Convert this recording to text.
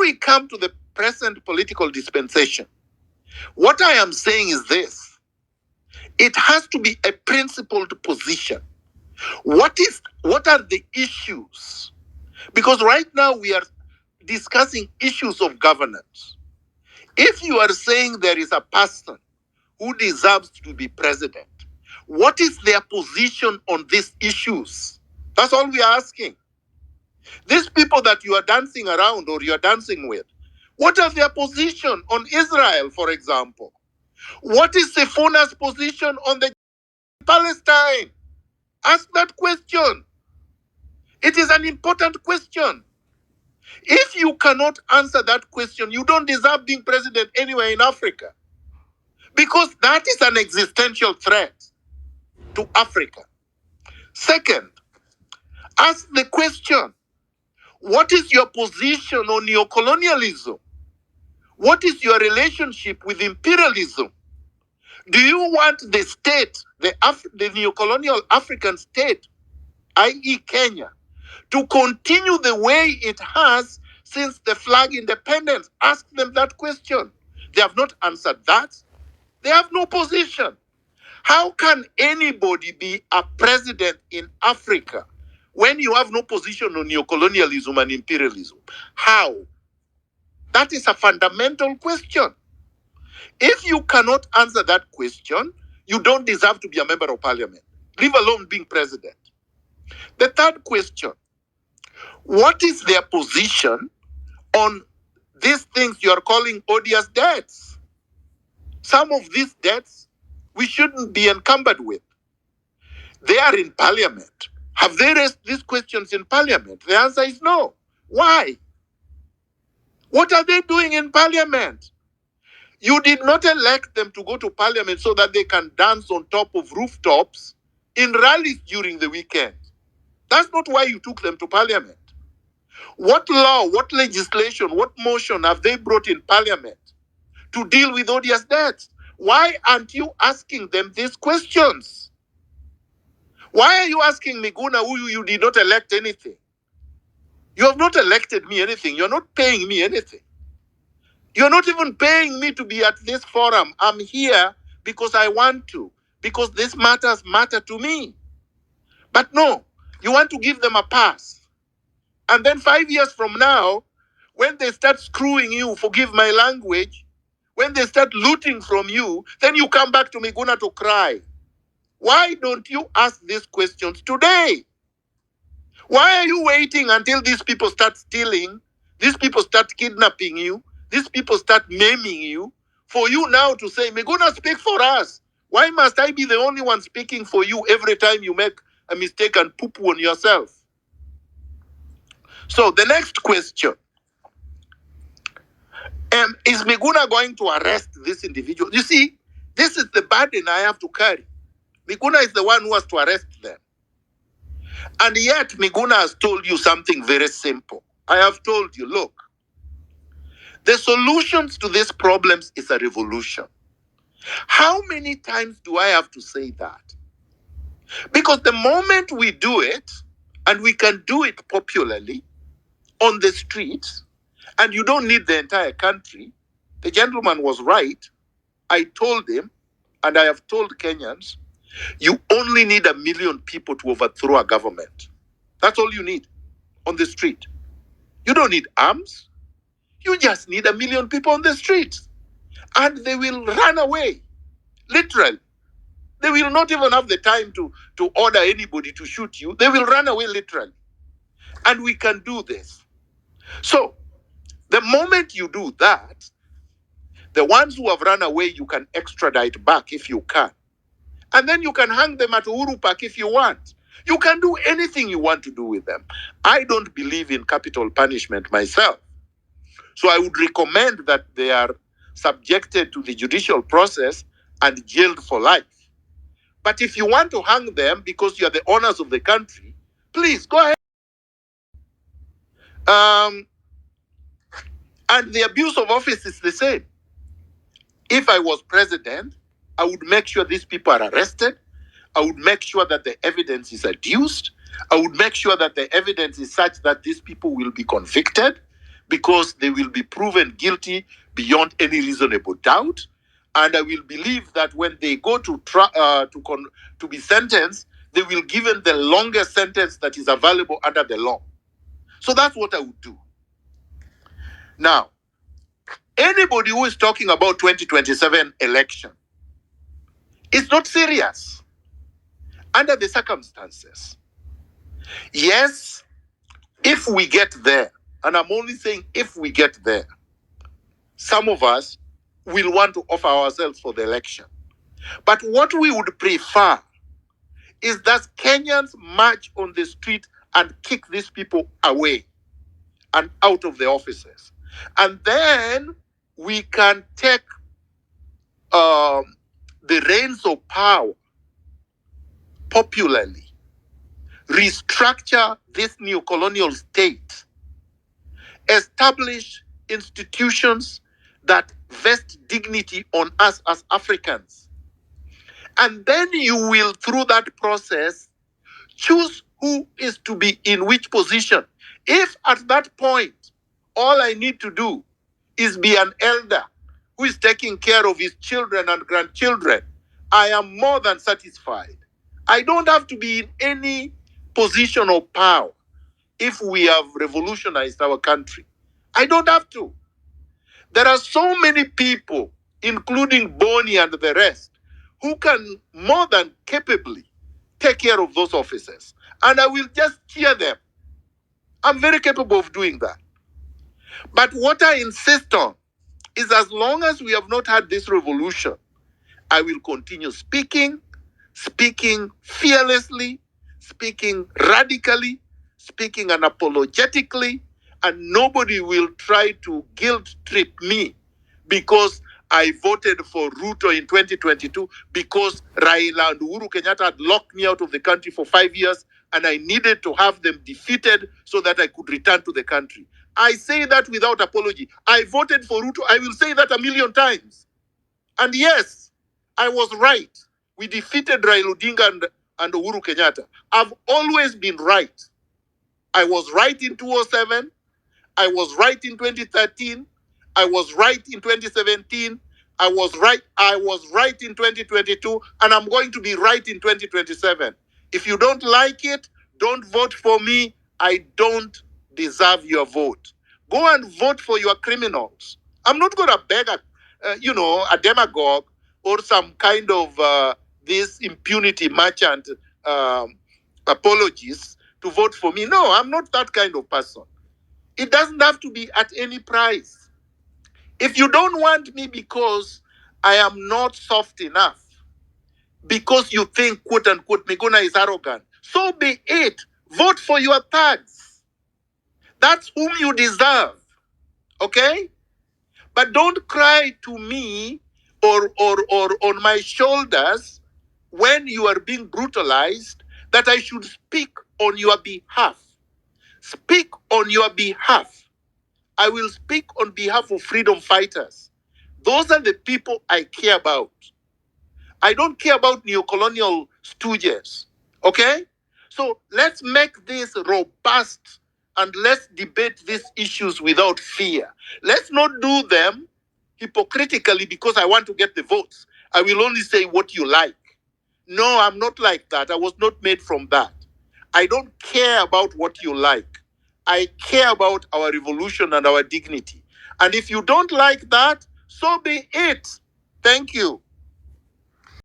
we come to the present political dispensation, what I am saying is this: it has to be a principled position. What are the issues? Because right now we are discussing issues of governance. If you are saying there is a person who deserves to be president, what is their position on these issues? That's all we are asking. These people that you are dancing around or you are dancing with, what are their position on Israel, for example? What is Sefona's position on the Palestine? Ask that question. It is an important question. If you cannot answer that question, you don't deserve being president anywhere in Africa. Because that is an existential threat to Africa. Second, ask the question, what is your position on neocolonialism? What is your relationship with imperialism? Do you want the state, the neocolonial African state, i.e. Kenya, to continue the way it has since the flag independence? Ask them that question. They have not answered that. They have no position. How can anybody be a president in Africa when you have no position on neocolonialism and imperialism? How? That is a fundamental question. If you cannot answer that question, you don't deserve to be a member of parliament, leave alone being president. The third question, what is their position on these things you are calling odious debts? Some of these debts we shouldn't be encumbered with. They are in parliament. Have they raised these questions in parliament? The answer is no. Why? What are they doing in parliament? You did not elect them to go to parliament so that they can dance on top of rooftops in rallies during the weekend. That's not why you took them to parliament. What law, what legislation, what motion have they brought in parliament to deal with odious debts? Why aren't you asking them these questions? Why are you asking Miguna, who you did not elect anything? You have not elected me anything. You're not paying me anything. You're not even paying me to be at this forum. I'm here because I want to, because these matters matter to me. But no, you want to give them a pass. And then 5 years from now, when they start screwing you, forgive my language, when they start looting from you, then you come back to Miguna to cry. Why don't you ask these questions today? Why are you waiting until these people start stealing, these people start kidnapping you, these people start maiming you, for you now to say, Miguna, speak for us? Why must I be the only one speaking for you every time you make a mistake and poo-poo on yourself? So the next question, is Miguna going to arrest this individual? You see, this is the burden I have to carry. Miguna is the one who has to arrest them. And yet Miguna has told you something very simple. I have told you, look, the solutions to these problems is a revolution. How many times do I have to say that? Because the moment we do it, and we can do it popularly on the streets, and you don't need the entire country, the gentleman was right. I told him, and I have told Kenyans, you only need 1 million people to overthrow a government. That's all you need on the street. You don't need arms. You just need 1 million people on the streets. And they will run away, literally. They will not even have the time to order anybody to shoot you. They will run away, literally. And we can do this. So, the moment you do that, the ones who have run away, you can extradite back if you can. And then you can hang them at Uhuru Park if you want. You can do anything you want to do with them. I don't believe in capital punishment myself. So I would recommend that they are subjected to the judicial process and jailed for life. But if you want to hang them because you are the owners of the country, please go ahead. And the abuse of office is the same. If I was president, I would make sure these people are arrested. I would make sure that the evidence is adduced. I would make sure that the evidence is such that these people will be convicted. because they will be proven guilty beyond any reasonable doubt. And I will believe that when they go to be sentenced, they will given the longest sentence that is available under the law. So that's what I would do. Now, anybody who is talking about 2027 election is not serious under the circumstances. Yes, if we get there, and I'm only saying if we get there, some of us will want to offer ourselves for the election. But what we would prefer is that Kenyans march on the street and kick these people away and out of the offices. And then we can take the reins of power popularly, restructure this new colonial state, establish institutions that vest dignity on us as Africans. And then you will, through that process, choose who is to be in which position. If at that point, all I need to do is be an elder who is taking care of his children and grandchildren, I am more than satisfied. I don't have to be in any position of power if we have revolutionized our country. I don't have to. There are so many people, including Boni and the rest, who can more than capably take care of those offices. And I will just cheer them. I'm very capable of doing that. But what I insist on is as long as we have not had this revolution, I will continue speaking fearlessly, speaking radically, speaking unapologetically, and nobody will try to guilt trip me because I voted for Ruto in 2022 because Raila and Uhuru Kenyatta had locked me out of the country for 5 years and I needed to have them defeated so that I could return to the country. I say that without apology. I voted for Ruto. I will say that 1,000,000 times. And yes, I was right. We defeated Raila Odinga and Uhuru Kenyatta. I've always been right. I was right in 2007. I was right in 2013. I was right in 2017. I was right in 2022. And I'm going to be right in 2027. If you don't like it, don't vote for me. I don't deserve your vote. Go and vote for your criminals. I'm not going to beg a demagogue or some kind of this impunity merchant apologies to vote for me. No, I'm not that kind of person. It doesn't have to be at any price. If you don't want me because I am not soft enough, because you think, quote unquote, Miguna is arrogant, so be it. Vote for your thugs. That's whom you deserve. Okay? But don't cry to me or on my shoulders when you are being brutalized that I should speak on your behalf. Speak on your behalf. I will speak on behalf of freedom fighters. Those are the people I care about. I don't care about neocolonial stooges. Okay? So let's make this robust and let's debate these issues without fear. Let's not do them hypocritically because I want to get the votes. I will only say what you like. No, I'm not like that. I was not made from that. I don't care about what you like. I care about our revolution and our dignity. And if you don't like that, so be it. Thank you.